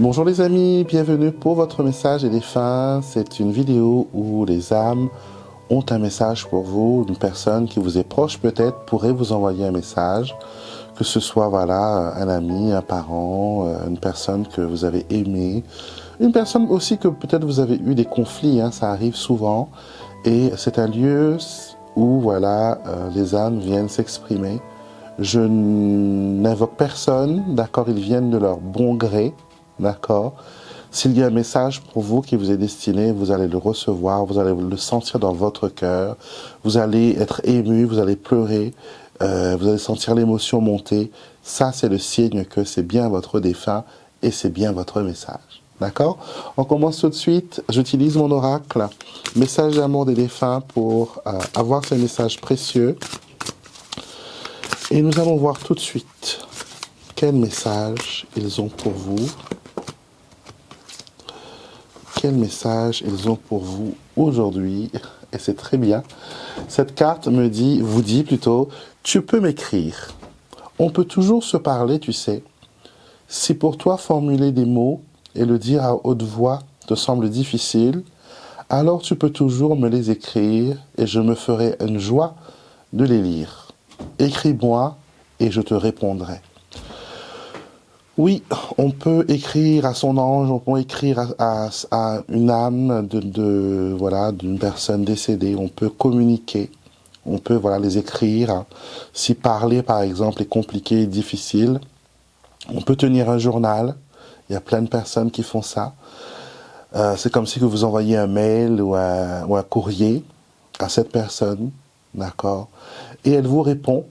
Bonjour les amis, bienvenue pour votre message et défunt. C'est une vidéo où les âmes ont un message pour vous. Une personne qui vous est proche peut-être pourrait vous envoyer un message. Que ce soit voilà un ami, un parent, une personne que vous avez aimée. Une personne aussi que peut-être vous avez eu des conflits, ça arrive souvent. Et c'est un lieu où voilà les âmes viennent s'exprimer. Je n'invoque personne, d'accord, ils viennent de leur bon gré, d'accord. S'il y a un message pour vous qui vous est destiné, vous allez le recevoir, vous allez le sentir dans votre cœur, vous allez être ému, vous allez pleurer, vous allez sentir l'émotion monter. Ça, c'est le signe que c'est bien votre défunt et c'est bien votre message. D'accord? On commence tout de suite. J'utilise mon oracle, message d'amour des défunts, pour avoir ce message précieux. Et nous allons voir tout de suite quel message ils ont pour vous. Quel message ils ont pour vous aujourd'hui. Et c'est très bien. Cette carte vous dit plutôt, tu peux m'écrire. On peut toujours se parler, tu sais. Si pour toi formuler des mots et le dire à haute voix te semble difficile, alors tu peux toujours me les écrire et je me ferai une joie de les lire. Écris-moi et je te répondrai. Oui, on peut écrire à son ange, on peut écrire à une âme d'une personne décédée, on peut communiquer, on peut les écrire. Si parler par exemple est compliqué et difficile, on peut tenir un journal, il y a plein de personnes qui font ça. C'est comme si vous envoyiez un mail ou un courrier à cette personne, d'accord? Et elle vous répond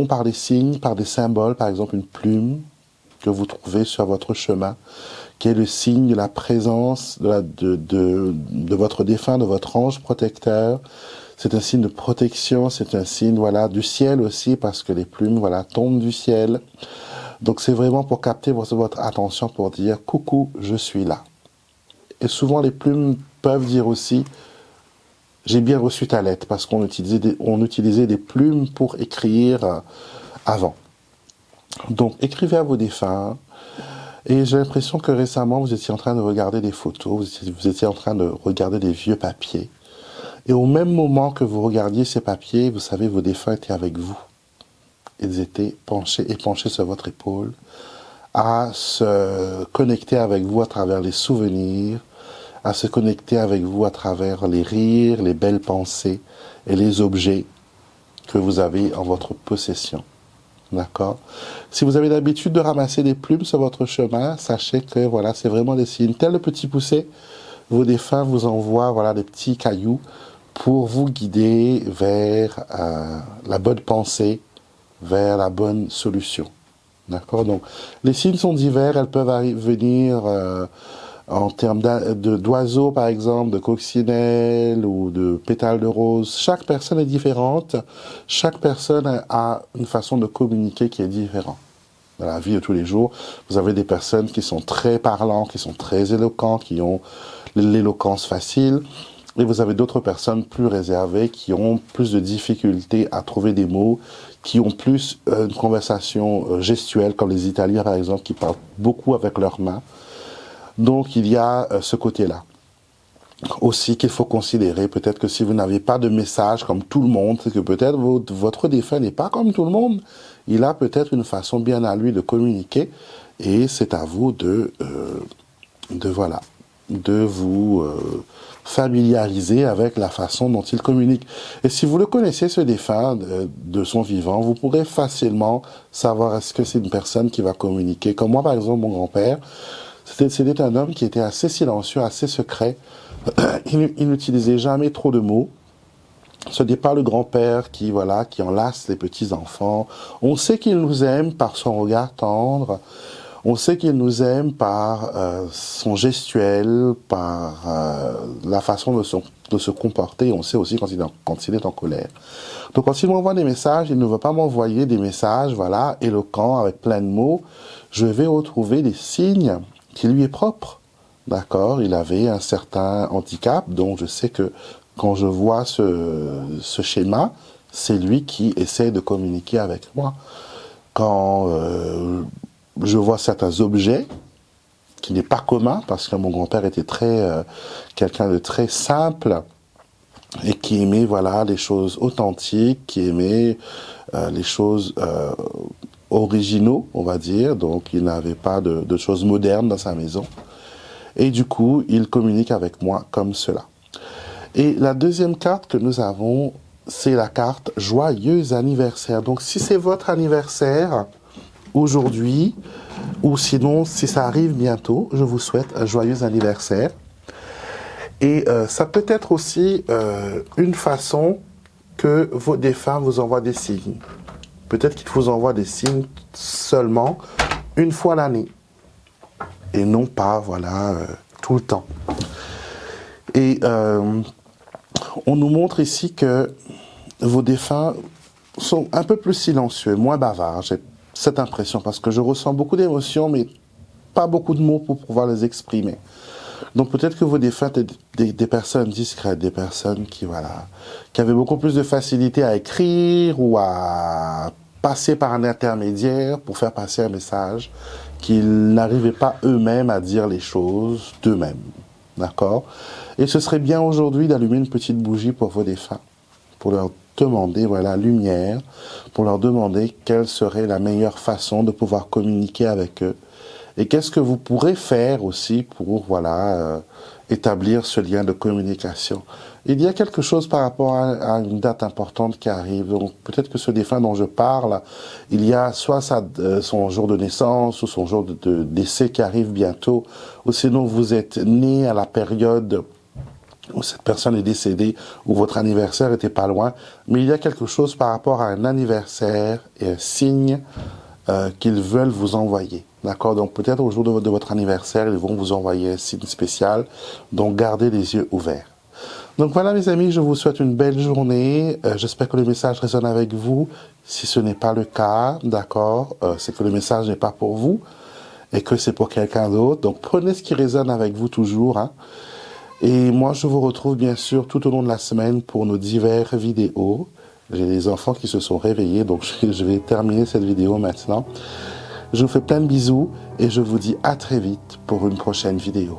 par des signes, par des symboles, par exemple une plume que vous trouvez sur votre chemin, qui est le signe de la présence de votre défunt, de votre ange protecteur. C'est un signe de protection, c'est un signe du ciel aussi, parce que les plumes tombent du ciel. Donc c'est vraiment pour capter votre attention, pour dire « Coucou, je suis là ». Et souvent les plumes peuvent dire aussi « J'ai bien reçu ta lettre », parce qu'on utilisait des plumes pour écrire avant. Donc, écrivez à vos défunts. Et j'ai l'impression que récemment, vous étiez en train de regarder des photos, vous étiez en train de regarder des vieux papiers. Et au même moment que vous regardiez ces papiers, vous savez, vos défunts étaient avec vous. Ils étaient penchés sur votre épaule, à se connecter avec vous à travers les souvenirs, à se connecter avec vous à travers les rires, les belles pensées et les objets que vous avez en votre possession. D'accord. Si vous avez l'habitude de ramasser des plumes sur votre chemin, sachez que c'est vraiment des signes. Tel le petit poussé, vos défunts vous envoient des petits cailloux pour vous guider vers la bonne pensée, vers la bonne solution. D'accord. Donc les signes sont divers, elles peuvent venir en termes d'oiseaux, par exemple, de coccinelle ou de pétales de rose. Chaque personne est différente. Chaque personne a une façon de communiquer qui est différente. Dans la vie de tous les jours, vous avez des personnes qui sont très parlantes, qui sont très éloquentes, qui ont l'éloquence facile. Et vous avez d'autres personnes plus réservées, qui ont plus de difficultés à trouver des mots, qui ont plus une conversation gestuelle, comme les Italiens, par exemple, qui parlent beaucoup avec leurs mains. Donc, il y a ce côté-là. Aussi qu'il faut considérer, peut-être que si vous n'avez pas de message comme tout le monde, c'est que peut-être votre défunt n'est pas comme tout le monde. Il a peut-être une façon bien à lui de communiquer et c'est à vous de vous familiariser avec la façon dont il communique. Et si vous le connaissez, ce défunt, de son vivant, vous pourrez facilement savoir est-ce que c'est une personne qui va communiquer. Comme moi, par exemple, mon grand-père, c'était un homme qui était assez silencieux, assez secret. Il n'utilisait jamais trop de mots. Ce n'est pas le grand-père qui enlace les petits-enfants. On sait qu'il nous aime par son regard tendre. On sait qu'il nous aime par son gestuel, par la façon de se comporter. On sait aussi quand il est en colère. Donc quand il m'envoie des messages, il ne veut pas m'envoyer des messages éloquents, avec plein de mots. Je vais retrouver des signes qui lui est propre. D'accord, il avait un certain handicap, donc je sais que quand je vois ce schéma, c'est lui qui essaie de communiquer avec moi. Quand je vois certains objets, qui n'est pas commun, parce que mon grand-père était quelqu'un de très simple, et qui aimait voilà les choses authentiques, qui aimait les choses originaux, on va dire. Donc il n'avait pas de choses modernes dans sa maison. Et du coup, il communique avec moi comme cela. Et la deuxième carte que nous avons, c'est la carte Joyeux anniversaire. Donc si c'est votre anniversaire aujourd'hui, ou sinon si ça arrive bientôt, je vous souhaite un joyeux anniversaire. Et ça peut être aussi une façon que vos défunts vous envoient des signes. Peut-être qu'ils vous envoient des signes seulement une fois l'année. Et non pas, voilà, tout le temps. Et on nous montre ici que vos défunts sont un peu plus silencieux, moins bavards. J'ai cette impression parce que je ressens beaucoup d'émotions, mais pas beaucoup de mots pour pouvoir les exprimer. Donc peut-être que vos défunts étaient des personnes discrètes, des personnes qui, voilà, qui avaient beaucoup plus de facilité à écrire ou à passer par un intermédiaire pour faire passer un message, qu'ils n'arrivaient pas eux-mêmes à dire les choses d'eux-mêmes. D'accord? Et ce serait bien aujourd'hui d'allumer une petite bougie pour vos défunts, pour leur demander, voilà, lumière, pour leur demander quelle serait la meilleure façon de pouvoir communiquer avec eux. Et qu'est-ce que vous pourrez faire aussi pour, voilà, établir ce lien de communication. Il y a quelque chose par rapport à une date importante qui arrive. Donc peut-être que ce défunt dont je parle, il y a soit son jour de naissance ou son jour de décès qui arrive bientôt, ou sinon vous êtes né à la période où cette personne est décédée, où votre anniversaire était pas loin. Mais il y a quelque chose par rapport à un anniversaire et un signe qu'ils veulent vous envoyer. D'accord? Donc peut-être au jour de votre anniversaire, ils vont vous envoyer un signe spécial. Donc gardez les yeux ouverts. Donc voilà mes amis, je vous souhaite une belle journée. J'espère que le message résonne avec vous. Si ce n'est pas le cas, d'accord, c'est que le message n'est pas pour vous et que c'est pour quelqu'un d'autre. Donc prenez ce qui résonne avec vous toujours. Hein. Et moi, je vous retrouve bien sûr tout au long de la semaine pour nos diverses vidéos. J'ai des enfants qui se sont réveillés, donc je vais terminer cette vidéo maintenant. Je vous fais plein de bisous et je vous dis à très vite pour une prochaine vidéo.